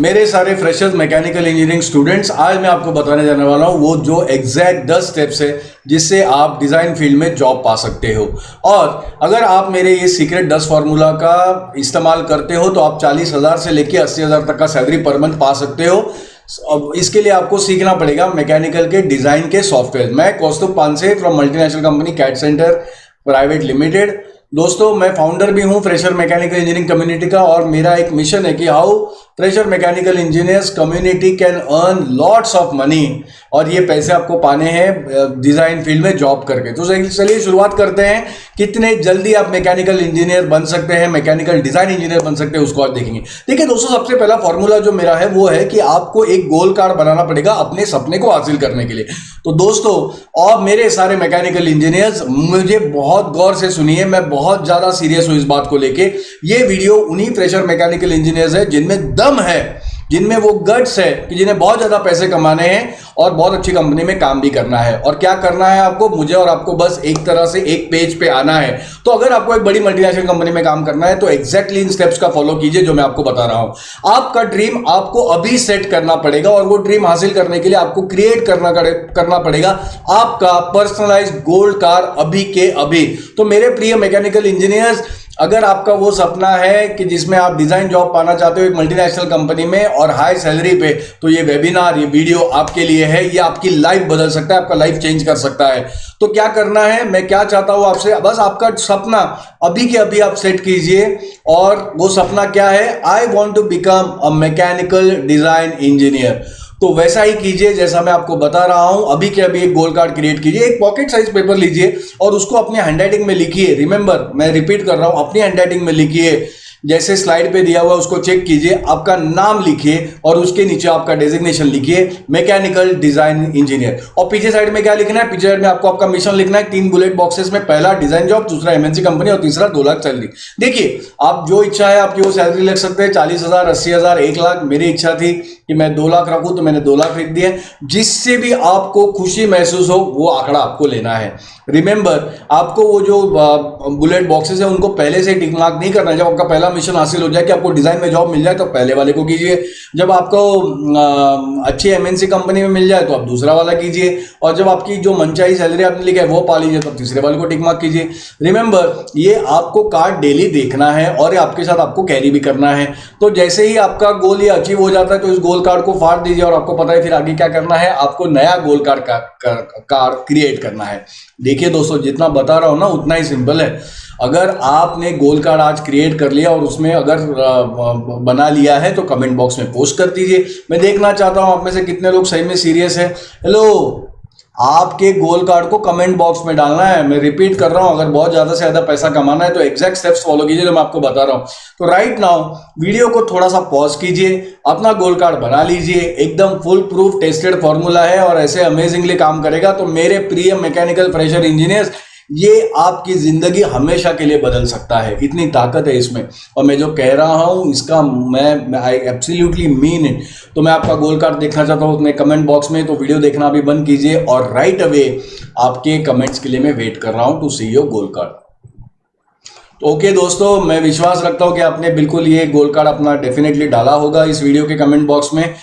मेरे सारे freshers mechanical engineering students, आज मैं आपको बताने जाने वाला हूँ वो जो एग्जैक्ट 10 स्टेप्स है जिससे आप डिज़ाइन फील्ड में जॉब पा सकते हो। और अगर आप मेरे ये सीक्रेट 10 फार्मूला का इस्तेमाल करते हो तो आप 40,000 से लेके 80,000 तक का सैलरी पर मंथ पा सकते हो। अब इसके लिए आपको सीखना पड़ेगा मैकेनिकल के डिज़ाइन के सॉफ्टवेयर। मैं Kaustubh Panse from multinational company CAD centre private limited. दोस्तों, मैं फाउंडर भी हूं फ्रेशर मैकेनिकल इंजीनियरिंग कम्युनिटी का, और मेरा एक मिशन है कि how fresher mechanical engineers community can earn lots of money, और ये पैसे आपको पाने हैं डिजाइन फील्ड में जॉब करके। तो चलिए शुरुआत करते हैं, कितने जल्दी आप मैकेनिकल इंजीनियर बन सकते हैं, मैकेनिकल डिजाइन इंजीनियर बन सकते हैं, उसको आज देखेंगे। देखिए दोस्तों, सबसे पहला फॉर्मूला जो मेरा है वो है कि आपको एक गोल कार्ड बनाना पड़ेगा अपने सपने को हासिल करने के लिए। तो दोस्तों, और मेरे सारे मैकेनिकल इंजीनियर्स मुझे बहुत गौर से सुनिए, मैं बहुत ज्यादा सीरियस हूं इस बात को लेके। ये वीडियो उन्हीं फ्रेशर मैकेनिकल इंजीनियर्स है जिनमें दम है, जिनमें वो गट्स है कि जिन्हें बहुत ज्यादा पैसे कमाने हैं और बहुत अच्छी कंपनी में काम भी करना है। और क्या करना है आपको, मुझे और आपको बस एक तरह से एक पेज पे आना है। तो अगर आपको एक बड़ी मल्टीनेशनल कंपनी में काम करना है तो एग्जैक्टली इन स्टेप्स का फॉलो कीजिए जो मैं आपको बता रहा हूं। आपका ड्रीम आपको अभी सेट करना पड़ेगा, और वो ड्रीम हासिल करने के लिए आपको क्रिएट करना पड़ेगा आपका पर्सनलाइज्ड गोल्ड कार्ड अभी के अभी। तो मेरे प्रिय मैकेनिकल इंजीनियर्स, अगर आपका वो सपना है कि जिसमें आप डिजाइन जॉब पाना चाहते हो एक मल्टीनेशनल कंपनी में और हाई सैलरी पे, तो ये वेबिनार, ये वीडियो आपके लिए है। ये आपकी लाइफ बदल सकता है, आपका लाइफ चेंज कर सकता है। तो क्या करना है, मैं क्या चाहता हूं आपसे, बस आपका सपना अभी के अभी आप सेट कीजिए। और वो सपना क्या है, I want to become a mechanical design engineer. तो वैसा ही कीजिए जैसा मैं आपको बता रहा हूं। अभी के अभी एक गोल कार्ड क्रिएट कीजिए, एक पॉकेट साइज पेपर लीजिए और उसको अपने हैंडराइटिंग में लिखिए। रिमेंबर, मैं रिपीट कर रहा हूं, अपनी हैंडराइटिंग में लिखिए। जैसे स्लाइड पे दिया हुआ उसको चेक कीजिए, आपका नाम लिखिए और उसके नीचे आपका डेजिग्नेशन लिखिए, मैकेनिकल डिजाइन इंजीनियर। और पीछे साइड में क्या लिखना है, पीछे साइड में आपको आपका मिशन लिखना है 3 बुलेट बॉक्सेस में। पहला डिजाइन जॉब, दूसरा एमएनसी कंपनी और तीसरा 2 लाख सैलरी। देखिए, आप जो इच्छा है आपकी वो सैलरी लिख सकते हैं, 40,000, 80,000, 1 लाख। मेरी इच्छा थी कि मैं 2 लाख रखूं तो मैंने 2 लाख लिख दिए। जिससे भी आपको खुशी महसूस हो वो आंकड़ा आपको लेना है। रिमेंबर, आपको वो जो बुलेट बॉक्सेस है उनको पहले से टिक मार्क नहीं करना है। जब आपका पहला मिशन हासिल हो जाए कि आपको डिजाइन में जॉब मिल जाए तो पहले वाले को कीजिए। जब आपको अच्छी एमएनसी कंपनी में मिल जाए तो आप दूसरा वाला कीजिए। और जब आपकी जो मनचाही सैलरी आपने लिखा है वो पा लीजिए तो तीसरे वाले को टिक मार्क कीजिए। रिमेंबर, ये आपको कार्ड डेली देखना है और आपके साथ आपको कैरी भी करना है। तो जैसे ही आपका गोल ये अचीव हो जाता है तो इस गोल कार्ड को फाड़ दीजिए और आपको पता है फिर आगे क्या करना है, आपको नया गोल कार्ड क्रिएट करना है। देखिए दोस्तों, जितना बता रहा हूं ना उतना ही सिंपल है। अगर आपने गोल कार्ड आज क्रिएट कर लिया और उसमें अगर बना लिया है तो कमेंट बॉक्स में पोस्ट कर दीजिए। मैं देखना चाहता हूं आप में से कितने लोग सही में सीरियस है। हेलो, आपके गोल कार्ड को कमेंट बॉक्स में डालना है। मैं रिपीट कर रहा हूं, अगर बहुत ज्यादा से ज्यादा पैसा कमाना है तो एग्जैक्ट स्टेप्स फॉलो कीजिए जो मैं आपको बता रहा हूं। तो राइट नाउ वीडियो को थोड़ा सा पॉज कीजिए, अपना गोल कार्ड बना लीजिए। एकदम फुल प्रूफ टेस्टेड फॉर्मूला है और ऐसे अमेजिंगली काम करेगा। तो मेरे प्रिय मैकेनिकल फ्रेशर इंजीनियर्स, ये आपकी जिंदगी हमेशा के लिए बदल सकता है, इतनी ताकत है इसमें। और मैं जो कह रहा हूं इसका मैं आई एब्सोल्युटली मीन इट। तो मैं आपका गोल कार्ड देखना चाहता हूं अपने कमेंट बॉक्स में। तो वीडियो देखना भी बंद कीजिए और राइट अवे आपके कमेंट्स के लिए मैं वेट कर रहा हूं to see your goal card. Okay दोस्तों, मैं विश्वास रखता हूं कि आपने बिल्कुल ये गोल कार्ड अपना डेफिनेटली डाला होगा इस वीडियो के कमेंट बॉक्स में।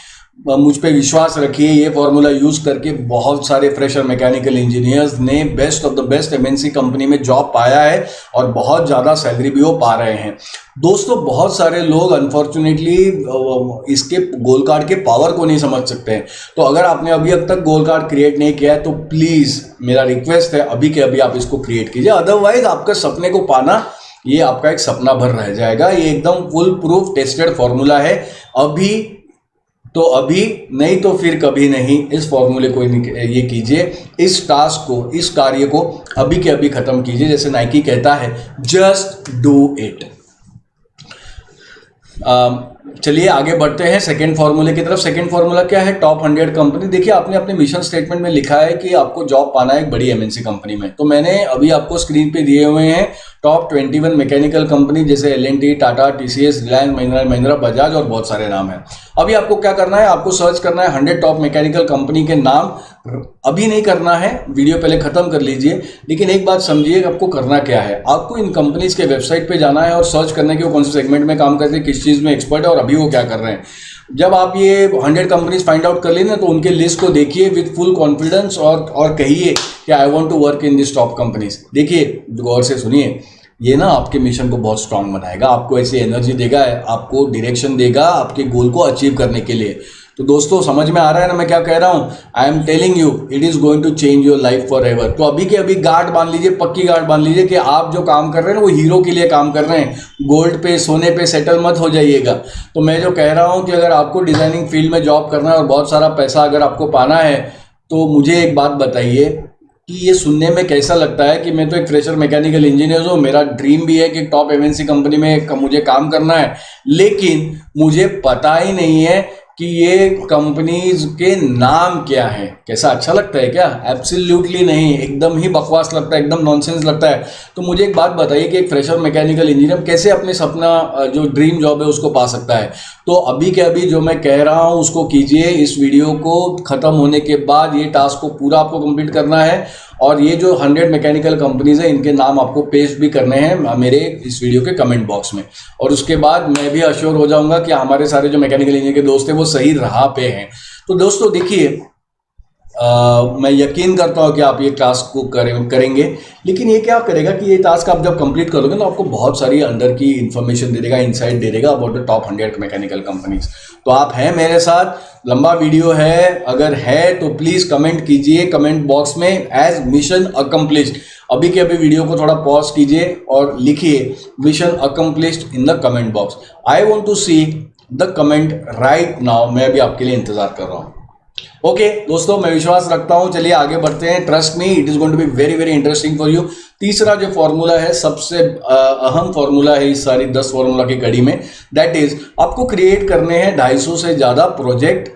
मुझ पे विश्वास रखिए, ये फॉर्मूला यूज करके बहुत सारे फ्रेशर मैकेनिकल इंजीनियर्स ने best of the best MNC company में जॉब पाया है और बहुत ज़्यादा सैलरी भी वो पा रहे हैं। दोस्तों, बहुत सारे लोग अनफॉर्चुनेटली इसके गोल कार्ड के पावर को नहीं समझ सकते हैं। तो अगर आपने अभी तक गोल कार्ड क्रिएट नहीं किया है तो प्लीज़ मेरा रिक्वेस्ट है अभी के अभी आप इसको क्रिएट कीजिए। अदरवाइज आपके सपने को पाना ये आपका एक सपना भर रह जाएगा। ये एकदम फुल प्रूफ टेस्टेड फॉर्मूला है। अभी तो अभी, नहीं तो फिर कभी नहीं। इस फॉर्मूले को ये कीजिए, इस टास्क को, इस कार्य को अभी के अभी खत्म कीजिए। जैसे नाइकी कहता है, जस्ट डू इट। चलिए आगे बढ़ते हैं सेकंड फॉर्मूले की तरफ। सेकंड फॉर्मूला क्या है, टॉप 100 कंपनी। देखिए, आपने अपने मिशन स्टेटमेंट में लिखा है कि आपको जॉब पाना है एक बड़ी एमएनसी कंपनी में। तो मैंने अभी आपको स्क्रीन पे दिए हुए हैं टॉप 21 मैकेनिकल कंपनी, जैसे एल&टी, टाटा, टीसीएस, रिलायंस, महिंद्रा, बजाज और बहुत सारे नाम हैं। अभी आपको क्या करना है, आपको सर्च करना है 100 टॉप मैकेनिकल कंपनी के नाम। अभी नहीं करना है, वीडियो पहले खत्म कर लीजिए। लेकिन एक बात समझिए, आपको करना क्या है, आपको इन कंपनीज के वेबसाइट पे जाना है और सर्च करना है कि वो कौन से सेगमेंट में काम करते हैं, किस चीज़ में एक्सपर्ट है और अभी वो क्या कर रहे हैं। जब आप ये 100 कंपनीज फाइंड आउट कर लेना तो उनके लिस्ट को देखिए विद फुल कॉन्फिडेंस और कहिए कि I want to work in this top companies. देखिए गौर से सुनिए, ये ना आपके मिशन को बहुत स्ट्रांग बनाएगा, आपको ऐसी एनर्जी देगा, आपको डायरेक्शन देगा आपके गोल को अचीव करने के लिए। तो दोस्तों समझ में आ रहा है ना मैं क्या कह रहा हूँ? I am telling you it is going to change your life forever. तो अभी के अभी गार्ड बांध लीजिए, पक्की गार्ड बांध लीजिए कि आप जो काम कर रहे हैं ना वो हीरो के लिए काम कर रहे हैं, गोल्ड पे सोने पे सेटल मत हो जाइएगा। तो मैं जो कह रहा हूँ कि अगर आपको डिजाइनिंग फील्ड में जॉब करना है और बहुत सारा पैसा अगर आपको पाना है तो मुझे एक बात बताइए कि ये सुनने में कैसा लगता है कि मैं तो एक फ्रेशर मैकेनिकल इंजीनियर हूँ, मेरा ड्रीम भी है कि टॉप एमएनसी कंपनी में मुझे काम करना है, लेकिन मुझे पता ही नहीं है कि ये कंपनीज के नाम क्या है। कैसा अच्छा लगता है क्या? एब्सोल्युटली नहीं, एकदम ही बकवास लगता है, एकदम नॉनसेंस लगता है। तो मुझे एक बात बताइए कि एक फ्रेशर मैकेनिकल इंजीनियर कैसे अपने सपना जो ड्रीम जॉब है उसको पा सकता है? तो अभी के अभी जो मैं कह रहा हूँ उसको कीजिए। इस वीडियो को ख़त्म होने के बाद ये टास्क को पूरा आपको कंप्लीट करना है और ये जो 100 मैकेनिकल कंपनीज है इनके नाम आपको पेस्ट भी करने हैं मेरे इस वीडियो के कमेंट बॉक्स में। और उसके बाद मैं भी अश्योर हो जाऊंगा कि हमारे सारे जो मैकेनिकल इंजीनियर के दोस्त हैं वो सही राह पे हैं। तो दोस्तों देखिए, मैं यकीन करता हूँ कि आप ये टास्क को करेंगे, लेकिन ये क्या करेगा कि ये टास्क आप जब कंप्लीट करोगे तो आपको बहुत सारी अंदर की इन्फॉर्मेशन दे देगा, इनसाइट दे देगा about the top 100 mechanical companies. तो आप हैं मेरे साथ, लंबा वीडियो है, अगर है तो प्लीज़ कमेंट कीजिए कमेंट बॉक्स में एज मिशन अकम्प्लिश्ड। अभी के अभी वीडियो को थोड़ा पॉज कीजिए और लिखिए mission accomplished in the comment box. I want to see the comment right now. मैं अभी आपके लिए इंतजार कर रहा हूँ। ओके दोस्तों, मैं विश्वास रखता हूं, चलिए आगे बढ़ते हैं। Trust me, it is going to be very very interesting for you. तीसरा जो फॉर्मूला है, सबसे अहम फॉर्मूला है इस सारी 10 फॉर्मूला की कड़ी में, दैट इज आपको क्रिएट करने हैं 250 से ज्यादा प्रोजेक्ट,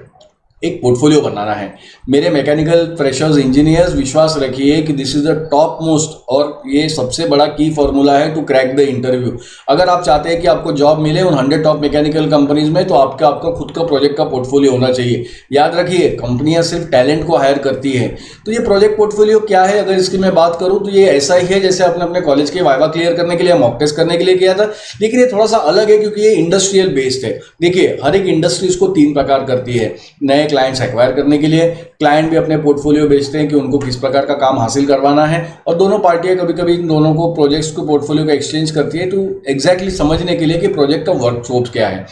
एक पोर्टफोलियो बनाना है। मेरे मैकेनिकल फ्रेशर्स इंजीनियर्स, विश्वास रखिए कि this is the top most और ये सबसे बड़ा की फॉर्मूला है टू क्रैक द इंटरव्यू। अगर आप चाहते हैं कि आपको जॉब मिले उन 100 टॉप मैकेनिकल कंपनीज में, तो आपका खुद का प्रोजेक्ट का पोर्टफोलियो होना चाहिए। याद रखिए, कंपनियां सिर्फ टैलेंट को हायर करती है। तो ये प्रोजेक्ट पोर्टफोलियो क्या है, अगर इसकी मैं बात करूं तो ये ऐसा ही है जैसे आपने अपने कॉलेज के वाइवा क्लियर करने के लिए, मॉक टेस्ट करने के लिए किया था, लेकिन ये थोड़ा सा अलग है क्योंकि ये इंडस्ट्रियल बेस्ड है। देखिए, हर एक इंडस्ट्री इसको 3 प्रकार करती है। नए क्लाइंट्स एक्वायर करने के लिए, क्लाइंट भी अपने पोर्टफोलियो बेचते हैं कि उनको किस प्रकार का काम हासिल करवाना है, और दोनों पार्टियां कभी कभी इन दोनों को प्रोजेक्ट्स को पोर्टफोलियो का एक्सचेंज करती है तो एग्जैक्टली समझने के लिए कि प्रोजेक्ट का वर्क स्कोप क्या है।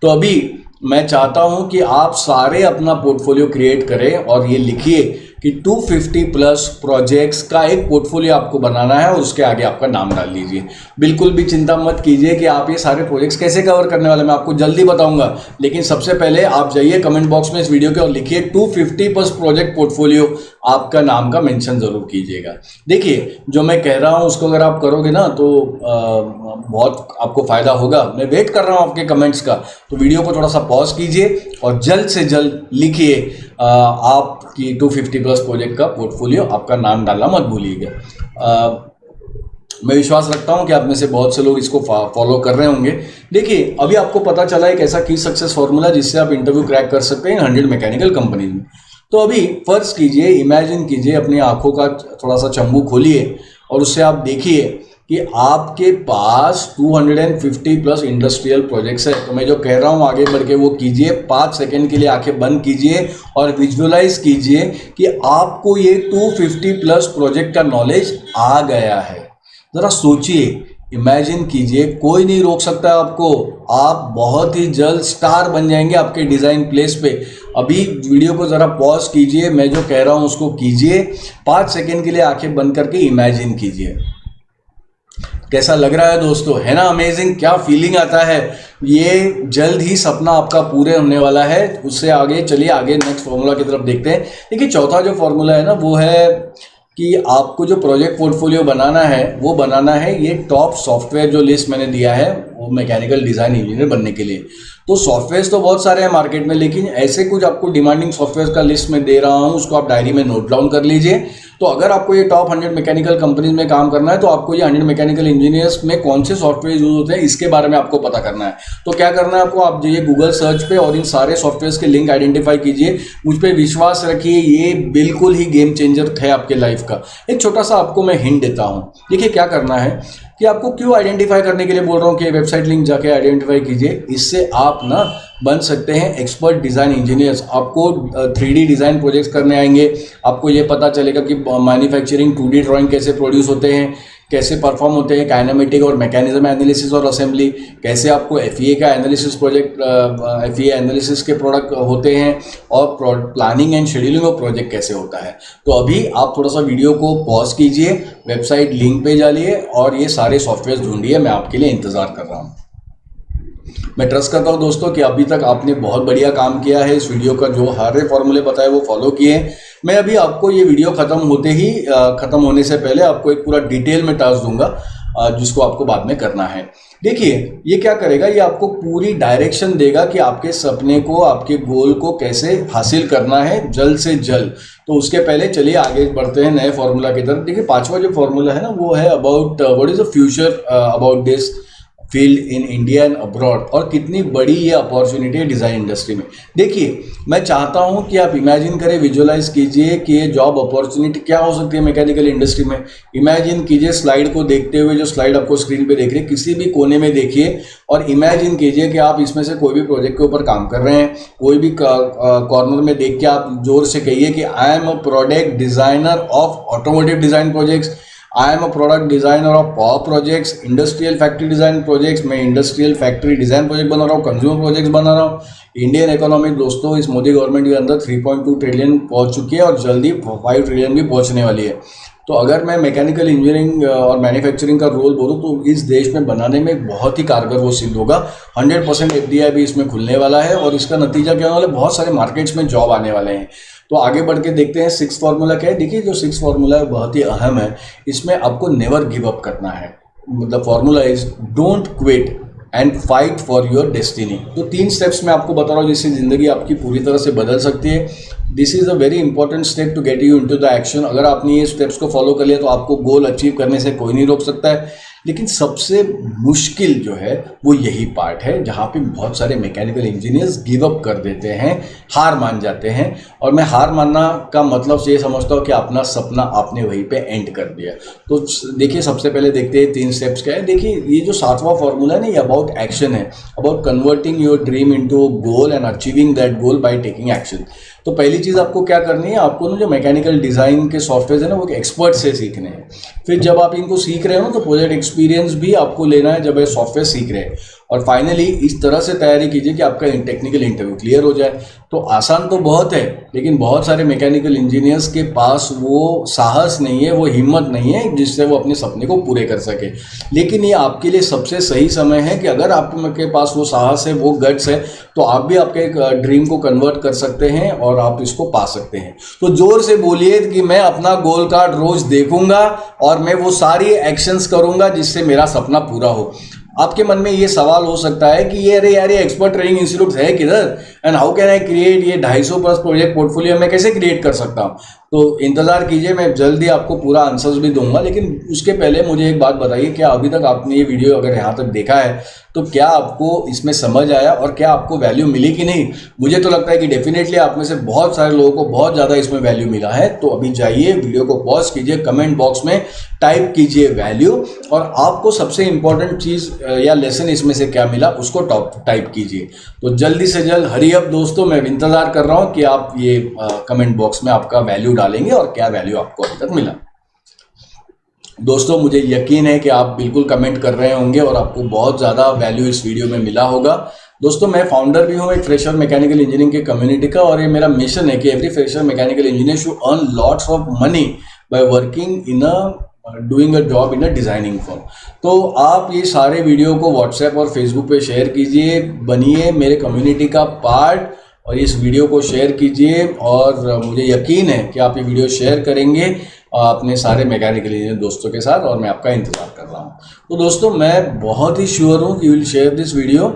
तो अभी मैं चाहता हूं कि आप सारे अपना पोर्टफोलियो क्रिएट करें और ये लिखिए कि 250 प्लस प्रोजेक्ट्स का एक पोर्टफोलियो आपको बनाना है और उसके आगे आपका नाम डाल लीजिए। बिल्कुल भी चिंता मत कीजिए कि आप ये सारे प्रोजेक्ट्स कैसे कवर करने वाले, मैं आपको जल्दी बताऊंगा। लेकिन सबसे पहले आप जाइए कमेंट बॉक्स में इस वीडियो के और लिखिए 250 प्लस प्रोजेक्ट पोर्टफोलियो, आपका नाम का मेंशन जरूर कीजिएगा। देखिए, जो मैं कह रहा हूं उसको अगर आप करोगे ना तो बहुत आपको फायदा होगा। मैं वेट कर रहा हूं आपके कमेंट्स का, तो वीडियो को थोड़ा सा पॉज कीजिए और जल्द से जल्द लिखिए आपकी 250 प्लस प्रोजेक्ट का पोर्टफोलियो, आपका नाम डालना मत भूलिएगा। मैं विश्वास रखता हूं कि आप में से बहुत से लोग इसको फॉलो कर रहे होंगे। देखिए, अभी आपको पता चला एक ऐसा की सक्सेस फॉर्मूला जिससे आप इंटरव्यू क्रैक कर सकते हैं 100 मैकेनिकल कंपनीज में। तो अभी फर्ज कीजिए, इमेजिन कीजिए, अपनी आंखों का थोड़ा सा चंबू खोलिए और उससे आप देखिए कि आपके पास 250 प्लस इंडस्ट्रियल प्रोजेक्ट्स है। तो मैं जो कह रहा हूँ आगे बढ़ के वो कीजिए। 5 सेकेंड के लिए आंखें बंद कीजिए और विजुअलाइज कीजिए कि आपको ये 250 प्लस प्रोजेक्ट का नॉलेज आ गया है। ज़रा सोचिए, इमेजिन कीजिए, कोई नहीं रोक सकता आपको। आप बहुत ही जल्द स्टार बन जाएंगे आपके डिज़ाइन प्लेस पे। अभी वीडियो को ज़रा पॉज कीजिए, मैं जो कह रहा हूँ उसको कीजिए। 5 सेकेंड के लिए आंखें बंद करके इमेजिन कीजिए। कैसा लग रहा है दोस्तों? है ना अमेजिंग? क्या फीलिंग आता है? ये जल्द ही सपना आपका पूरे होने वाला है। उससे आगे चलिए, आगे नेक्स्ट फॉर्मूला की तरफ देखते हैं। देखिए, चौथा जो फॉर्मूला है ना वो है कि आपको जो प्रोजेक्ट पोर्टफोलियो बनाना है वो बनाना है ये टॉप सॉफ्टवेयर जो लिस्ट मैंने दिया है वो मैकेनिकल डिज़ाइन इंजीनियर बनने के लिए। तो सॉफ्टवेयर्स तो बहुत सारे हैं मार्केट में, लेकिन ऐसे कुछ आपको डिमांडिंग सॉफ्टवेयर का लिस्ट में दे रहा हूँ, उसको आप डायरी में नोट डाउन कर लीजिए। तो अगर आपको ये टॉप 100 मैकेनिकल कंपनीज में काम करना है तो आपको ये 100 मैकेनिकल इंजीनियर्स में कौन से सॉफ्टवेयर यूज होते हैं इसके बारे में आपको पता करना है। तो क्या करना है आपको, आप जाइए गूगल सर्च पे और इन सारे सॉफ्टवेयर्स के लिंक आइडेंटिफाई कीजिए। मुझ पर विश्वास रखिए, ये बिल्कुल ही गेम चेंजर है आपके लाइफ का। एक छोटा सा आपको मैं हिंट देता हूँ। देखिए क्या करना है, कि आपको क्यों आइडेंटिफाई करने के लिए बोल रहा हूँ कि वेबसाइट लिंक जाके आइडेंटिफाई कीजिए। इससे आप ना बन सकते हैं एक्सपर्ट डिज़ाइन इंजीनियर्स। आपको 3D डिज़ाइन प्रोजेक्ट्स करने आएंगे, आपको ये पता चलेगा कि मैन्युफैक्चरिंग 2D ड्राइंग कैसे प्रोड्यूस होते हैं, कैसे परफॉर्म होते हैं, काइनेमेटिक और मैकेनिज्म एनालिसिस और असेंबली, कैसे आपको एफईए का एनालिसिस प्रोजेक्ट एफईए एनालिसिस के प्रोडक्ट होते हैं, और planning and scheduling of project कैसे होता है। तो अभी आप थोड़ा सा वीडियो को पॉज कीजिए, वेबसाइट लिंक पे जाइए और ये सारे सॉफ्टवेयर ढूंढिए। मैं आपके लिए इंतज़ार कर रहा हूँ। मैं ट्रस्ट करता हूँ दोस्तों कि अभी तक आपने बहुत बढ़िया काम किया है। इस वीडियो का जो सारे फॉर्मूले बताए वो फॉलो किए। मैं अभी आपको ये वीडियो ख़त्म होते ही ख़त्म होने से पहले आपको एक पूरा डिटेल में टास्क दूंगा जिसको आपको बाद में करना है। देखिए ये क्या करेगा, ये आपको पूरी डायरेक्शन देगा कि आपके सपने को, आपके गोल को कैसे हासिल करना है जल्द से जल्द। तो उसके पहले चलिए आगे बढ़ते हैं नए फॉर्मूला की तरफ। देखिए पांचवा जो फॉर्मूला है ना वो है about what is the future about this field in India and abroad, और कितनी बड़ी ये अपॉर्चुनिटी है डिज़ाइन इंडस्ट्री में। देखिए मैं चाहता हूं कि आप इमेजिन करें, विजुअलाइज कीजिए कि ये जॉब अपॉर्चुनिटी क्या हो सकती है मैकेनिकल इंडस्ट्री में। इमेजिन कीजिए स्लाइड को देखते हुए, जो स्लाइड आपको स्क्रीन पे देख रहे हैं किसी भी कोने में देखिए और इमेजिन कीजिए कि आप इसमें से कोई भी प्रोजेक्ट के ऊपर काम कर रहे हैं। कोई भी कॉर्नर में देख के आप जोर से कहिए कि I am a product designer of automotive design projects, I am a product designer of power projects, industrial factory design projects. मैं इंडस्ट्रियल फैक्ट्री डिजाइन प्रोजेक्ट बना रहा हूँ, कंज्यूमर प्रोजेक्ट्स बना रहा हूँ। इंडियन इकोनॉमी दोस्तों इस मोदी गवर्नमेंट के अंदर 3.2 ट्रिलियन पहुंच चुकी है और जल्दी 5 ट्रिलियन भी पहुंचने वाली है। तो अगर मैं मैकेनिकल इंजीनियरिंग और मैन्युफैक्चरिंग का रोल बोलूँ तो इस देश में बनाने में बहुत ही कारगर वो सिद्ध होगा। 100% एफडीआई भी इसमें खुलने वाला है और इसका नतीजा क्या होने वाला है, बहुत सारे मार्केट्स में जॉब आने वाले हैं। तो आगे बढ़ के देखते हैं सिक्स फार्मूला क्या है। देखिए जो सिक्स फार्मूला है बहुत ही अहम है। इसमें आपको नेवर गिव अप करना है। मतलब formula is don't quit and fight for your destiny. तो 3 स्टेप्स मैं आपको बता रहा हूँ जिससे ज़िंदगी आपकी पूरी तरह से बदल सकती है। This is a very important step to get you into the action. अगर आपने ये स्टेप्स को फॉलो कर लिया तो आपको गोल अचीव करने से कोई नहीं रोक सकता है। लेकिन सबसे मुश्किल जो है वो यही पार्ट है जहाँ पे बहुत सारे मैकेनिकल इंजीनियर्स गिव अप कर देते हैं, हार मान जाते हैं। और मैं हार मानना का मतलब से ये समझता हूँ कि अपना सपना आपने वहीं पे एंड कर दिया। तो देखिए सबसे पहले देखते हैं 3 स्टेप्स क्या है। देखिए ये जो 7वां फॉर्मूला है ना, ये अबाउट एक्शन है, about converting your dream into goal and achieving that goal by taking action. तो पहली चीज़ आपको क्या करनी है, आपको ना जो मैकेनिकल डिज़ाइन के सॉफ्टवेयर है ना वो एक्सपर्ट से सीखने हैं। फिर जब आप इनको सीख रहे हो तो प्रोजेक्ट एक्सपीरियंस भी आपको लेना है जब ये सॉफ्टवेयर सीख रहे हैं। और फाइनली इस तरह से तैयारी कीजिए कि आपका टेक्निकल इंटरव्यू क्लियर हो जाए। तो आसान तो बहुत है लेकिन बहुत सारे मैकेनिकल इंजीनियर्स के पास वो साहस नहीं है, वो हिम्मत नहीं है जिससे वो अपने सपने को पूरे कर सके। लेकिन ये आपके लिए सबसे सही समय है कि अगर आपके पास वो साहस है, वो गट्स है, तो आप भी आपके ड्रीम को कन्वर्ट कर सकते हैं और आप इसको पा सकते हैं। तो जोर से बोलिए कि मैं अपना गोल कार्ड रोज देखूंगा और मैं वो सारी एक्शंस करूंगा जिससे मेरा सपना पूरा हो। आपके मन में ये सवाल हो सकता है कि ये अरे यार ये एक्सपर्ट ट्रेनिंग इंस्टीट्यूट है किधर, and how can I create ये 250 प्लस प्रोजेक्ट पोर्टफोलियो में कैसे क्रिएट कर सकता हूँ। तो इंतजार कीजिए, मैं जल्दी आपको पूरा आंसर्स भी दूंगा। लेकिन उसके पहले मुझे एक बात बताइए, क्या अभी तक आपने ये वीडियो अगर यहाँ तक देखा है तो क्या आपको इसमें समझ आया और क्या आपको वैल्यू मिली कि नहीं। मुझे तो लगता है कि डेफिनेटली आप में से बहुत सारे लोगों को बहुत ज़्यादा इसमें वैल्यू मिला है। तो अभी जाइए वीडियो को पॉज कीजिए, कमेंट बॉक्स में टाइप कीजिए वैल्यू, और आपको सबसे इंपॉर्टेंट चीज़ या लेसन इसमें से क्या मिला उसको टाइप कीजिए। तो जल्दी से जल्द हरी अप दोस्तों, मैं इंतज़ार कर रहा हूँ कि आप ये कमेंट बॉक्स में आपका वैल्यू डालेंगे और क्या वैल्यू आपको अभी तक मिला। दोस्तों मुझे यकीन है कि आप बिल्कुल कमेंट कर रहे होंगे और आपको बहुत ज़्यादा वैल्यू इस वीडियो में मिला होगा। दोस्तों मैं फाउंडर भी हूँ एक फ्रेशर मैकेनिकल इंजीनियरिंग के कम्युनिटी का, और ये मेरा मिशन है कि every fresher mechanical engineer should earn lots of money by working in doing a job in a designing firm. तो आप ये सारे वीडियो को व्हाट्सएप और फेसबुक पे शेयर कीजिए, बनिए मेरे कम्युनिटी का पार्ट और इस वीडियो को शेयर कीजिए। और मुझे यकीन है कि आप ये वीडियो शेयर करेंगे अपने सारे मैकेनिकल इंजीनियर दोस्तों के साथ, और मैं आपका इंतज़ार कर रहा हूँ। तो दोस्तों मैं बहुत ही श्योर हूँ कि you will share this video.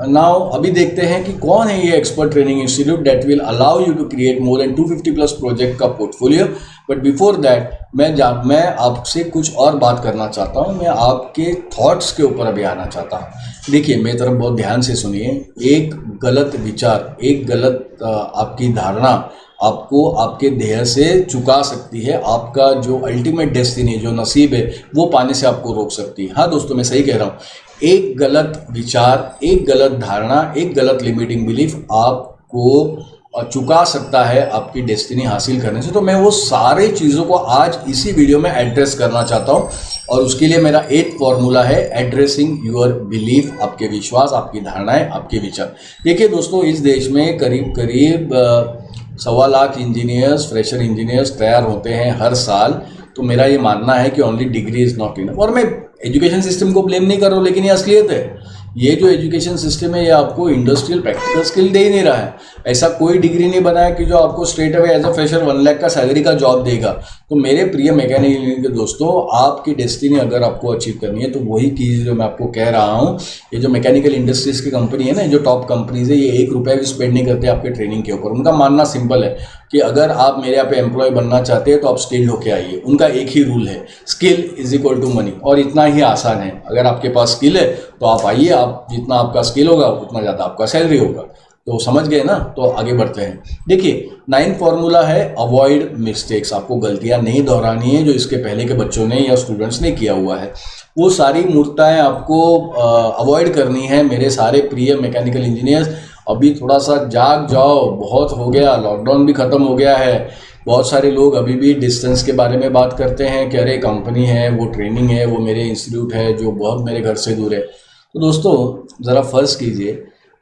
Now अभी देखते हैं कि कौन है ये expert training institute that will allow you to create more than 250 plus project का पोर्टफोलियो। बट बिफोर दैट मैं आपसे कुछ और बात करना चाहता हूँ। मैं आपके थॉट्स के ऊपर अभी आना चाहता हूँ। देखिए मेरी तरफ बहुत ध्यान से सुनिए। एक गलत विचार, एक गलत आपकी धारणा आपको आपके ध्येय से चुका सकती है, आपका जो अल्टीमेट डेस्टिनी, जो नसीब है, वो पाने से आपको रोक सकती है। हाँ दोस्तों, मैं सही कह रहा हूँ। एक गलत विचार, एक गलत धारणा, एक गलत लिमिटिंग बिलीफ आपको चुका सकता है आपकी डेस्टिनी हासिल करने से। तो मैं वो सारी चीज़ों को आज इसी वीडियो में एड्रेस करना चाहता हूँ, और उसके लिए मेरा 8 फॉर्मूला है, एड्रेसिंग योर बिलीफ, आपके विश्वास, आपकी धारणाएं, आपके विचार। देखिए दोस्तों, इस देश में करीब करीब 1.25 लाख इंजीनियर्स, फ्रेशर इंजीनियर्स तैयार होते हैं हर साल। तो मेरा ये मानना है कि only degree is not enough. और मैं एजुकेशन सिस्टम को ब्लेम नहीं कर रहा हूँ, लेकिन ये असलियत है। ये जो एजुकेशन सिस्टम है, ये आपको इंडस्ट्रियल प्रैक्टिकल स्किल दे ही नहीं रहा है। ऐसा कोई डिग्री नहीं बनाया कि जो आपको straight away as a fresher 1 lakh का सैलरी का जॉब देगा। तो मेरे प्रिय मैकेनिकल इंजीनियर के दोस्तों, आपकी डेस्टिनी अगर आपको अचीव करनी है तो वही चीज़ जो मैं आपको कह रहा हूँ, ये जो मैकेनिकल इंडस्ट्रीज की कंपनी है ना, जो टॉप कंपनीज है, ये 1 रुपया भी स्पेंड नहीं करते आपके ट्रेनिंग के ऊपर। उनका मानना सिंपल है कि अगर आप मेरे यहाँ पे एम्प्लॉय बनना चाहते हैं तो आप स्किल्ड होके आइए। उनका एक ही रूल है, skill is equal to money, और इतना ही आसान है। अगर आपके पास स्किल है तो आप आइए, आप जितना आपका स्किल होगा उतना ज़्यादा आपका सैलरी होगा। तो समझ गए ना? तो आगे बढ़ते हैं। देखिए, 9 फॉर्मूला है, अवॉइड मिस्टेक्स। आपको गलतियां नहीं दोहरानी है जो इसके पहले के बच्चों ने या स्टूडेंट्स ने किया हुआ है। वो सारी मूर्खताएं आपको अवॉइड करनी है। मेरे सारे प्रिय मैकेनिकल इंजीनियर्स, अभी थोड़ा सा जाग जाओ, बहुत हो गया, लॉकडाउन भी ख़त्म हो गया है। बहुत सारे लोग अभी भी डिस्टेंस के बारे में बात करते हैं कि अरे कंपनी है, वो ट्रेनिंग है, वो मेरे इंस्टीट्यूट है जो बहुत मेरे घर से दूर है। तो दोस्तों, ज़रा फर्ज कीजिए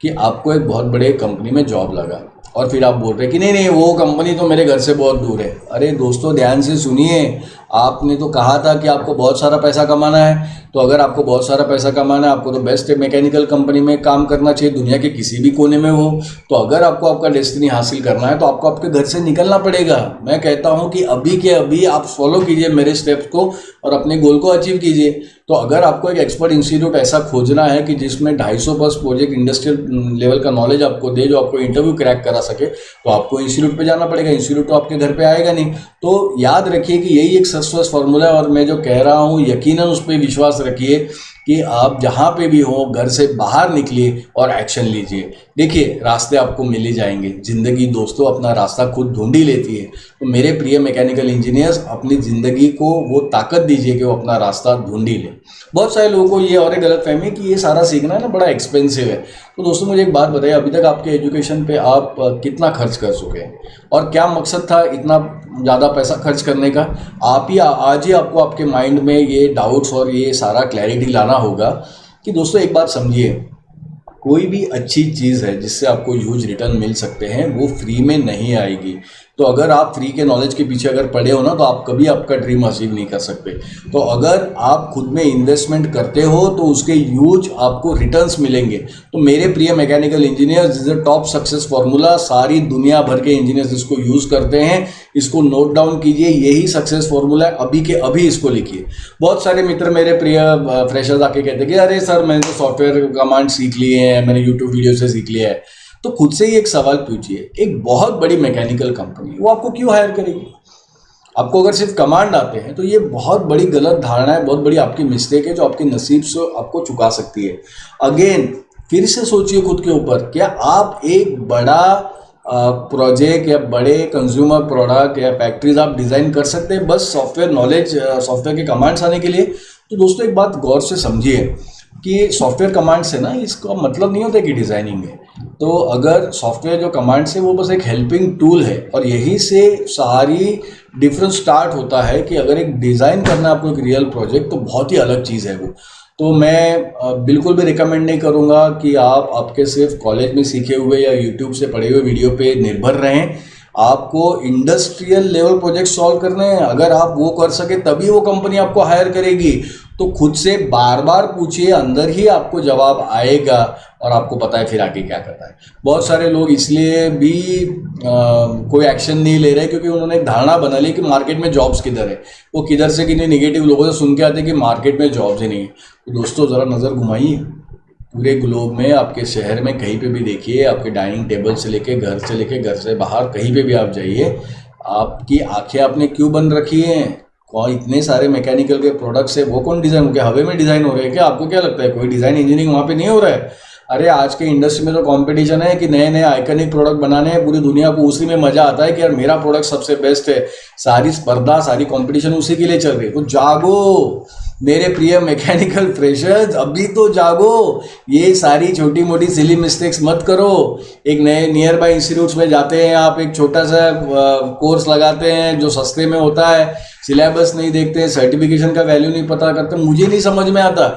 कि आपको एक बहुत बड़े कंपनी में जॉब लगा और फिर आप बोल रहे कि नहीं नहीं, वो कंपनी तो मेरे घर से बहुत दूर है। अरे दोस्तों, ध्यान से सुनिए, आपने तो कहा था कि आपको बहुत सारा पैसा कमाना है। तो अगर आपको बहुत सारा पैसा कमाना है, आपको तो बेस्ट मैकेनिकल कंपनी में काम करना चाहिए, दुनिया के किसी भी कोने में हो। तो अगर आपको आपका डेस्टिनी हासिल करना है तो आपको आपके घर से निकलना पड़ेगा। मैं कहता हूं कि अभी के अभी आप फॉलो कीजिए मेरे स्टेप्स को और अपने गोल को अचीव कीजिए। तो अगर आपको एक एक्सपर्ट इंस्टीट्यूट ऐसा खोजना है कि जिसमें 250 प्लस प्रोजेक्ट इंडस्ट्रियल लेवल का नॉलेज आपको दे, जो आपको इंटरव्यू क्रैक करा सके, तो आपको इंस्टीट्यूट पे जाना पड़ेगा। इंस्टीट्यूट तो आपके घर पे आएगा नहीं। तो याद रखिए कि यही एक सक्सेस फॉर्मूला है, और मैं जो कह रहा हूँ यकीनन उस पर विश्वास रखिए कि आप जहाँ पे भी हो, घर से बाहर निकलिए और एक्शन लीजिए। देखिए, रास्ते आपको मिल ही जाएंगे। ज़िंदगी दोस्तों अपना रास्ता खुद ढूंढ ही लेती है। तो मेरे प्रिय मैकेनिकल इंजीनियर्स, अपनी ज़िंदगी को वो ताकत दीजिए कि वो अपना रास्ता ढूंढ ही ले। बहुत सारे लोगों को ये और एक गलतफहमी है कि ये सारा सीखना है ना बड़ा एक्सपेंसिव है। तो दोस्तों, मुझे एक बात बताइए, अभी तक आपके एजुकेशन पे आप कितना खर्च कर चुके हैं, और क्या मकसद था इतना ज़्यादा पैसा खर्च करने का? आप ही आज ही आपको आपके माइंड में ये डाउट्स और ये सारा क्लैरिटी लाना होगा कि दोस्तों, एक बात समझिए, कोई भी अच्छी चीज़ है जिससे आपको ह्यूज रिटर्न मिल सकते हैं, वो फ्री में नहीं आएगी। तो अगर आप फ्री के नॉलेज के पीछे अगर पड़े हो ना, तो आप कभी आपका ड्रीम अचीव नहीं कर सकते। तो अगर आप खुद में इन्वेस्टमेंट करते हो तो उसके ह्यूज आपको रिटर्न्स मिलेंगे। तो मेरे प्रिय mechanical engineers, this is top success formula. सारी दुनिया भर के इंजीनियर्स इसको यूज़ करते हैं। इसको नोट डाउन कीजिए, यही सक्सेस फॉर्मूला है, अभी के अभी इसको लिखिए। बहुत सारे मित्र मेरे प्रिय फ्रेशर्स आके कहते हैं कि अरे सर, मैंने तो सॉफ्टवेयर कमांड सीख लिए हैं, मैंने यूट्यूब वीडियो से सीख लिया है। तो खुद से ही एक सवाल पूछिए, एक बहुत बड़ी मैकेनिकल कंपनी वो आपको क्यों हायर करेगी? आपको अगर सिर्फ कमांड आते हैं तो ये बहुत बड़ी गलत धारणा है, बहुत बड़ी आपकी मिस्टेक है जो आपके नसीब से आपको चुका सकती है। अगेन फिर से सोचिए खुद के ऊपर, क्या आप एक बड़ा प्रोजेक्ट या बड़े कंज्यूमर प्रोडक्ट या फैक्ट्रीज आप डिज़ाइन कर सकते हैं बस सॉफ्टवेयर नॉलेज, सॉफ्टवेयर के कमांड्स आने के लिए? तो दोस्तों, एक बात गौर से समझिए कि सॉफ्टवेयर कमांड से ना इसका मतलब नहीं होता कि डिज़ाइनिंग है। तो अगर सॉफ्टवेयर जो कमांड से वो बस एक हेल्पिंग टूल है, और यही से सारी डिफरेंस स्टार्ट होता है कि अगर एक डिज़ाइन करना है आपको एक रियल प्रोजेक्ट, तो बहुत ही अलग चीज़ है वो। तो मैं बिल्कुल भी रिकमेंड नहीं करूँगा कि आप आपके सिर्फ कॉलेज में सीखे हुए या यूट्यूब से पढ़े हुए वीडियो पे निर्भर रहें। आपको इंडस्ट्रियल लेवल प्रोजेक्ट सॉल्व करने हैं। अगर आप वो कर सके तभी वो कंपनी आपको हायर करेगी। तो खुद से बार बार पूछिए, अंदर ही आपको जवाब आएगा और आपको पता है फिर आगे क्या करना है। बहुत सारे लोग इसलिए भी कोई एक्शन नहीं ले रहे क्योंकि उन्होंने एक धारणा बना ली कि मार्केट में जॉब्स किधर है। वो किधर से किन्हीं नेगेटिव लोगों से सुन के आते हैं कि मार्केट में जॉब्स ही नहीं है। तो दोस्तों, ज़रा नज़र घुमाइए पूरे ग्लोब में, आपके शहर में कहीं पे भी देखिए, आपके डाइनिंग टेबल से लेके घर से बाहर कहीं पे भी आप जाइए, आपकी आंखें आपने क्यों बंद रखी हैं? कौन इतने सारे मैकेनिकल के प्रोडक्ट्स है, वो कौन डिज़ाइन हो गया? हवे में डिज़ाइन हो रहे हैं क्या? आपको क्या लगता है कोई डिज़ाइन इंजीनियरिंग वहाँ पे नहीं हो रहा है? अरे आज के इंडस्ट्री में तो कंपटीशन है कि नए नए आइकनिक प्रोडक्ट बनाने हैं, पूरी दुनिया को उसी में मजा आता है कि यार मेरा प्रोडक्ट सबसे बेस्ट है। सारी स्पर्धा, सारी कंपटीशन उसी के लिए चल रही है। तो जागो मेरे प्रिय मैकेनिकल फ्रेशर्स, अभी तो जागो। ये सारी छोटी मोटी सिली मिस्टेक्स मत करो। एक नए नियर बाय इंस्टीट्यूट्स में जाते हैं आप, एक छोटा सा कोर्स लगाते हैं जो सस्ते में होता है, सिलेबस नहीं देखते, सर्टिफिकेशन का वैल्यू नहीं पता करते। मुझे नहीं समझ में आता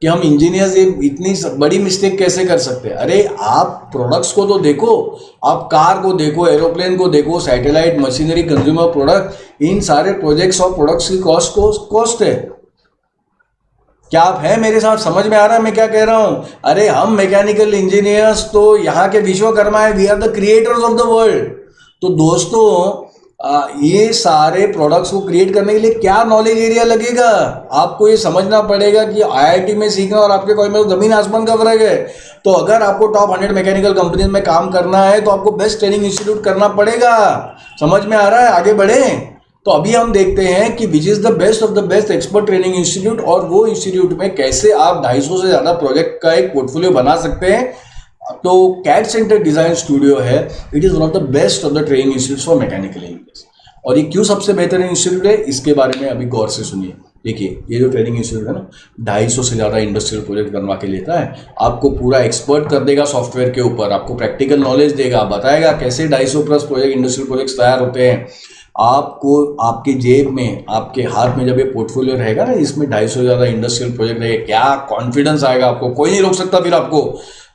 कि हम इंजीनियर्स ये इतनी बड़ी मिस्टेक कैसे कर सकते हैं। अरे आप प्रोडक्ट्स को तो देखो, आप कार को देखो, एरोप्लेन को देखो, सैटेलाइट, मशीनरी, कंज्यूमर प्रोडक्ट, इन सारे प्रोजेक्ट्स और प्रोडक्ट्स की कॉस्ट है। क्या आप हैं मेरे साथ? समझ में आ रहा है मैं क्या कह रहा हूं? अरे हम मैकेनिकल इंजीनियर्स तो यहाँ के विश्वकर्मा है, we are the creators of the world. तो दोस्तों ये सारे प्रोडक्ट्स को क्रिएट करने के लिए क्या नॉलेज एरिया लगेगा? आपको ये समझना पड़ेगा कि आईआईटी में सीखना और आपके कॉलेज में तो जमीन आसमान का फर्क है। तो अगर आपको टॉप 100 मैकेनिकल कंपनीज में काम करना है तो आपको बेस्ट ट्रेनिंग इंस्टीट्यूट करना पड़ेगा। समझ में आ रहा है? आगे बढ़े। तो अभी हम देखते हैं कि which is the best of the best expert training institute, और वो इंस्टीट्यूट में कैसे आप 250 से ज़्यादा प्रोजेक्ट का एक पोर्टफोलियो बना सकते हैं। तो कैड सेंटर डिजाइन स्टूडियो है, it is one of the best of the training institute for mechanical engineers. और ये क्यों सबसे बेहतरीन इंस्टीट्यूट है, इसके बारे में अभी गौर से सुनिए। देखिए, ये जो ट्रेनिंग इंस्टीट्यूट है ना, 250 से ज़्यादा इंडस्ट्रियल प्रोजेक्ट बनवा के लेता है, आपको पूरा एक्सपर्ट कर देगा सॉफ्टवेयर के ऊपर, आपको प्रैक्टिकल नॉलेज देगा, बताएगा कैसे 250 प्लस प्रोजेक्ट इंडस्ट्रियल प्रोजेक्ट्स तैयार होते हैं। आपको आपके जेब में, आपके हाथ में जब ये पोर्टफोलियो रहेगा ना, इसमें 250 से ज़्यादा इंडस्ट्रियल प्रोजेक्ट रहेगा, क्या कॉन्फिडेंस आएगा आपको, कोई नहीं रोक सकता फिर आपको।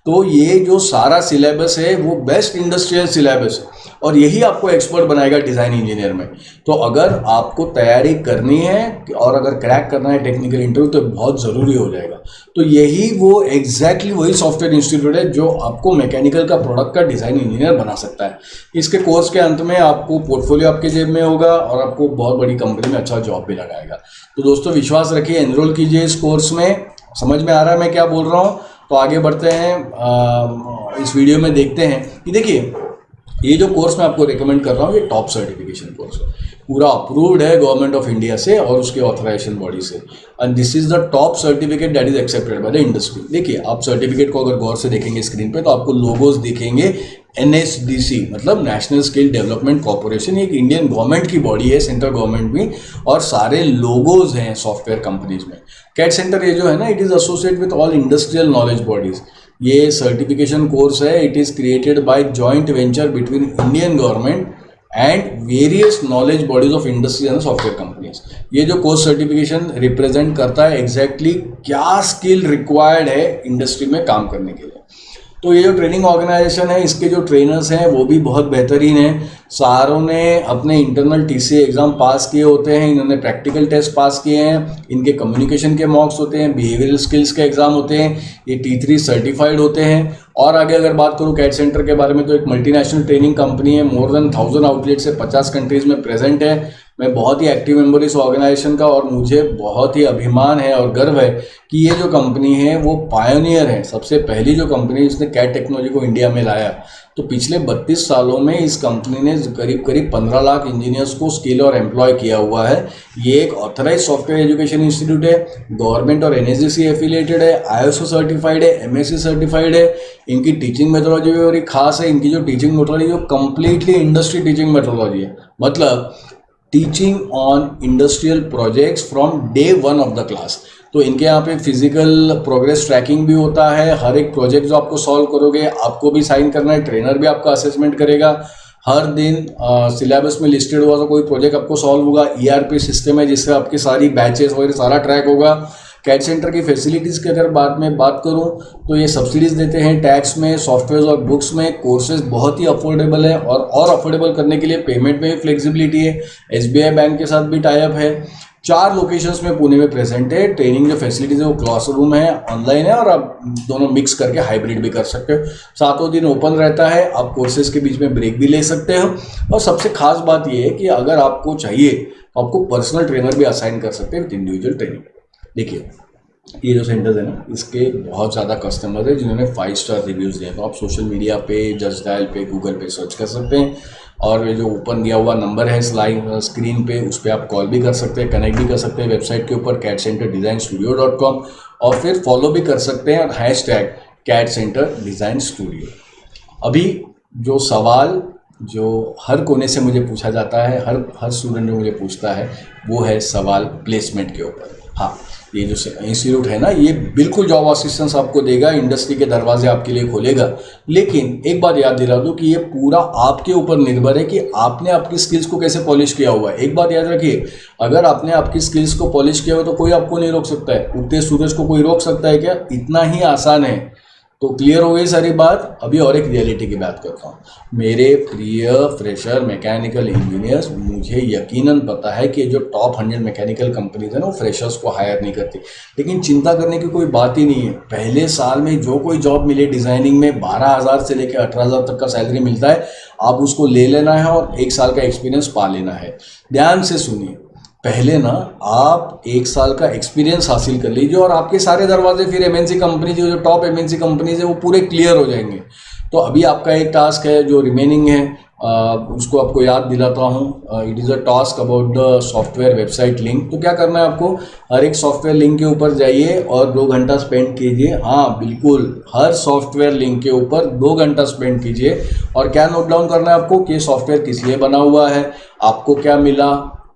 तो ये जो सारा सिलेबस है वो बेस्ट इंडस्ट्रियल सिलेबस है, और यही आपको एक्सपर्ट बनाएगा डिज़ाइन इंजीनियर में। तो अगर आपको तैयारी करनी है और अगर क्रैक करना है टेक्निकल इंटरव्यू, तो बहुत ज़रूरी हो जाएगा। तो यही वो एग्जैक्टली वही सॉफ्टवेयर इंस्टीट्यूट है जो आपको मैकेनिकल का प्रोडक्ट का डिज़ाइन इंजीनियर बना सकता है। इसके कोर्स के अंत में आपको पोर्टफोलियो आपके जेब में होगा और आपको बहुत बड़ी कंपनी में अच्छा जॉब भी लगाएगा। तो दोस्तों विश्वास रखिए, एनरोल कीजिए इस कोर्स में। समझ में आ रहा है मैं क्या बोल रहा हूँ? तो आगे बढ़ते हैं, इस वीडियो में देखते हैं कि देखिए, ये जो कोर्स मैं आपको रिकमेंड कर रहा हूँ, ये टॉप सर्टिफिकेशन कोर्स है, पूरा अप्रूव्ड है गवर्नमेंट ऑफ इंडिया से और उसके ऑथराइजेशन बॉडी से, and this is the top certificate that is accepted by the industry. देखिए, आप सर्टिफिकेट को अगर गौर से देखेंगे स्क्रीन पे, तो आपको लोगोज दिखेंगे। NSDC मतलब नेशनल स्किल डेवलपमेंट कॉर्पोरेशन, एक इंडियन गवर्नमेंट की बॉडी है, सेंट्रल गवर्नमेंट भी, और सारे लोगोज हैं सॉफ्टवेयर कंपनीज में। कैड सेंटर ये जो है ना, it is associate with all industrial knowledge bodies. ये सर्टिफिकेशन कोर्स है, it is created by joint venture between Indian government and various knowledge bodies of industry and software companies. ये जो course certification represent करता है exactly क्या skill required है industry में काम करने के लिए। तो ये जो ट्रेनिंग ऑर्गेनाइजेशन है, इसके जो ट्रेनर्स हैं वो भी बहुत बेहतरीन हैं। सारों ने अपने इंटरनल TCA एग्ज़ाम पास किए होते हैं, इन्होंने प्रैक्टिकल टेस्ट पास किए हैं, इनके कम्युनिकेशन के मॉक्स होते हैं, बिहेवियरल स्किल्स के एग्ज़ाम होते हैं, ये T3 सर्टिफाइड होते हैं। और आगे अगर बात करूँ कैड सेंटर के बारे में, तो एक मल्टीनेशनल ट्रेनिंग कंपनी है, मोर देन 1000 आउटलेट से 50 कंट्रीज़ में प्रेजेंट है। मैं बहुत ही एक्टिव मेंबर इस ऑर्गेनाइजेशन का, और मुझे बहुत ही अभिमान है और गर्व है कि ये जो कंपनी है वो पायोनियर है, सबसे पहली जो कंपनी जिसने कैड टेक्नोलॉजी को इंडिया में लाया। तो पिछले 32 सालों में इस कंपनी ने करीब 15 लाख इंजीनियर्स को स्किल और एम्प्लॉय किया हुआ है। ये एक ऑथराइज सॉफ्टवेयर एजुकेशन इंस्टीट्यूट है, गवर्नमेंट और NSDC एफिलिएटेड है, ISO सर्टिफाइड है, MSc सर्टिफाइड है। इनकी टीचिंग मेथोडोलॉजी भी बड़ी खास है। इनकी जो टीचिंग मेथोडोलॉजी वो कंप्लीटली इंडस्ट्री टीचिंग मेथोडोलॉजी है, मतलब teaching on industrial projects from day 1 of the class. तो इनके यहाँ पे फिजिकल प्रोग्रेस ट्रैकिंग भी होता है। हर एक प्रोजेक्ट जो आपको सॉल्व करोगे आपको भी साइन करना है, ट्रेनर भी आपका असेसमेंट करेगा। हर दिन सिलेबस में लिस्टेड हुआ तो कोई प्रोजेक्ट आपको सॉल्व होगा। ERP सिस्टम है जिससे आपकी सारी बैचेस वगैरह सारा ट्रैक होगा। कैड सेंटर की फैसिलिटीज़ की अगर बात करूं तो ये सब्सिडीज़ देते हैं टैक्स में, सॉफ्टवेयर और बुक्स में। कोर्सेज बहुत ही अफोर्डेबल है, और अफोर्डेबल करने के लिए पेमेंट में भी फ्लेक्सिबिलिटी है। SBI बैंक के साथ भी टाई अप है। 4 लोकेशंस में पुणे में प्रेजेंट है। ट्रेनिंग जो फैसिलिटीज़ है वो क्लासरूम है, ऑनलाइन है, और आप दोनों मिक्स करके हाइब्रिड भी कर सकते हो। 7 दिन ओपन रहता है, आप कोर्सेज के बीच में ब्रेक भी ले सकते हो। और सबसे खास बात ये है कि अगर आपको चाहिए तो आपको पर्सनल ट्रेनर भी असाइन कर सकते हैं विद इंडिविजुअल ट्रेनिंग। देखिए, ये जो सेंटर्स है ना, इसके बहुत ज़्यादा कस्टमर्स हैं जिन्होंने 5 स्टार रिव्यूज़ दिए। तो आप सोशल मीडिया पे, जस्ट डायल पे, गूगल पे सर्च कर सकते हैं, और ये जो ऊपर दिया हुआ नंबर है स्क्रीन पे, उस पर आप कॉल भी कर सकते हैं, कनेक्ट भी कर सकते हैं वेबसाइट के ऊपर cadcenterdesign studio.com, और फिर फॉलो भी कर सकते हैं और कैड सेंटर डिज़ाइन स्टूडियो। अभी जो सवाल जो हर कोने से मुझे पूछा जाता है, हर स्टूडेंट जो मुझे पूछता है, वो है सवाल प्लेसमेंट के ऊपर। हाँ, ये जो इंस्टीट्यूट है ना, ये बिल्कुल जॉब असिस्टेंस आपको देगा, इंडस्ट्री के दरवाजे आपके लिए खोलेगा। लेकिन एक बात याद दिला दूँ कि ये पूरा आपके ऊपर निर्भर है कि आपने आपकी स्किल्स को कैसे पॉलिश किया हुआ है। एक बात याद रखिए, अगर आपने आपकी स्किल्स को पॉलिश किया हो तो कोई आपको नहीं रोक सकता है। उगते सूरज को कोई रोक सकता है क्या? इतना ही आसान है। तो क्लियर हो गई सारी बात। अभी और एक रियलिटी की बात करता हूँ। मेरे प्रिय फ्रेशर मैकेनिकल इंजीनियर्स, मुझे यकीनन पता है कि जो टॉप 100 मैकेनिकल कंपनीज है ना, वो फ्रेशर्स को हायर नहीं करती। लेकिन चिंता करने की कोई बात ही नहीं है। पहले साल में जो कोई जॉब मिले डिज़ाइनिंग में, 12,000 से लेकर 18,000 तक का सैलरी मिलता है। आप उसको ले लेना है और 1 साल का एक्सपीरियंस पा लेना है। ध्यान से सुनिए, पहले ना आप 1 साल का एक्सपीरियंस हासिल कर लीजिए और आपके सारे दरवाजे फिर एमएनसी कंपनी जो टॉप एमएनसी कंपनीज है वो पूरे क्लियर हो जाएंगे। तो अभी आपका एक टास्क है जो रिमेनिंग है, उसको आपको याद दिलाता हूँ। It is a task about the software website link. तो क्या करना है आपको, हर एक सॉफ्टवेयर लिंक के ऊपर जाइए और 2 घंटा स्पेंड कीजिए। हाँ बिल्कुल, हर सॉफ्टवेयर लिंक के ऊपर 2 घंटा स्पेंड कीजिए। और क्या नोट डाउन करना है आपको कि सॉफ्टवेयर किस लिए बना हुआ है, आपको क्या मिला,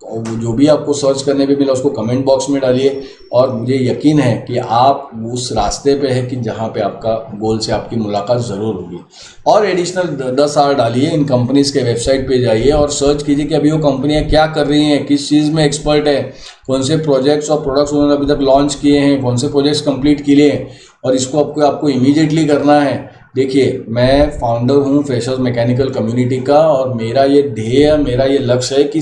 और जो भी आपको सर्च करने पे मिला उसको कमेंट बॉक्स में डालिए। और मुझे यकीन है कि आप उस रास्ते पे है कि जहाँ पे आपका गोल से आपकी मुलाकात ज़रूर होगी। और एडिशनल 10 आवर डालिए, इन कंपनीज़ के वेबसाइट पे जाइए और सर्च कीजिए कि अभी वो कंपनियाँ क्या कर रही हैं, किस चीज़ में एक्सपर्ट है, कौन से प्रोजेक्ट्स और प्रोडक्ट्स उन्होंने अभी तक लॉन्च किए हैं, कौन से प्रोजेक्ट्स कंप्लीट किए हैं। और इसको आपको इमीडिएटली करना है। देखिए, मैं फाउंडर हूँ फ्रेशर्स मैकेनिकल कम्युनिटी का और मेरा ये ध्येय, मेरा ये लक्ष्य है कि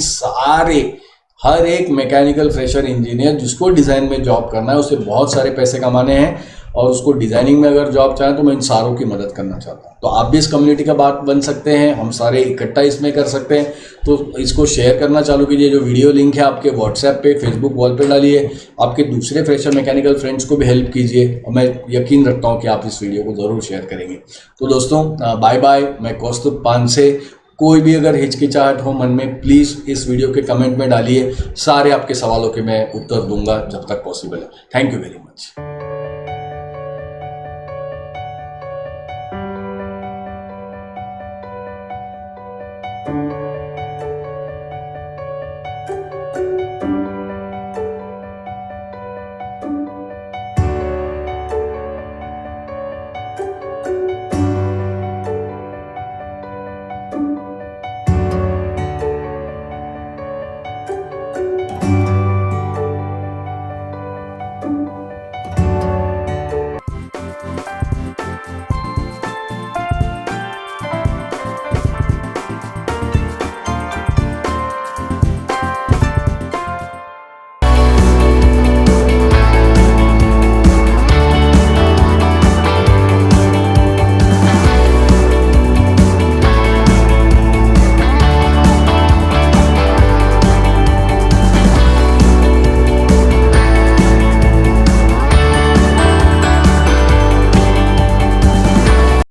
हर एक मैकेनिकल फ्रेशर इंजीनियर जिसको डिज़ाइन में जॉब करना है, उसे बहुत सारे पैसे कमाने हैं और उसको डिज़ाइनिंग में अगर जॉब चाहें तो मैं इन सारों की मदद करना चाहता हूँ। तो आप भी इस कम्युनिटी का बात बन सकते हैं, हम सारे इकट्ठा इसमें कर सकते हैं। तो इसको शेयर करना चालू कीजिए। जो वीडियो लिंक है आपके व्हाट्सएप पे, फेसबुक वॉल पे डालिए, आपके दूसरे फ्रेशर मैकेनिकल फ्रेंड्स को भी हेल्प कीजिए और मैं यकीन रखता हूँ कि आप इस वीडियो को ज़रूर शेयर करेंगे। तो दोस्तों बाय बाय, मैं कौस्तुभ पानसे। कोई भी अगर हिचकिचाहट हो मन में, प्लीज़ इस वीडियो के कमेंट में डालिए। सारे आपके सवालों के मैं उत्तर दूंगा जब तक पॉसिबल है। Thank you very much.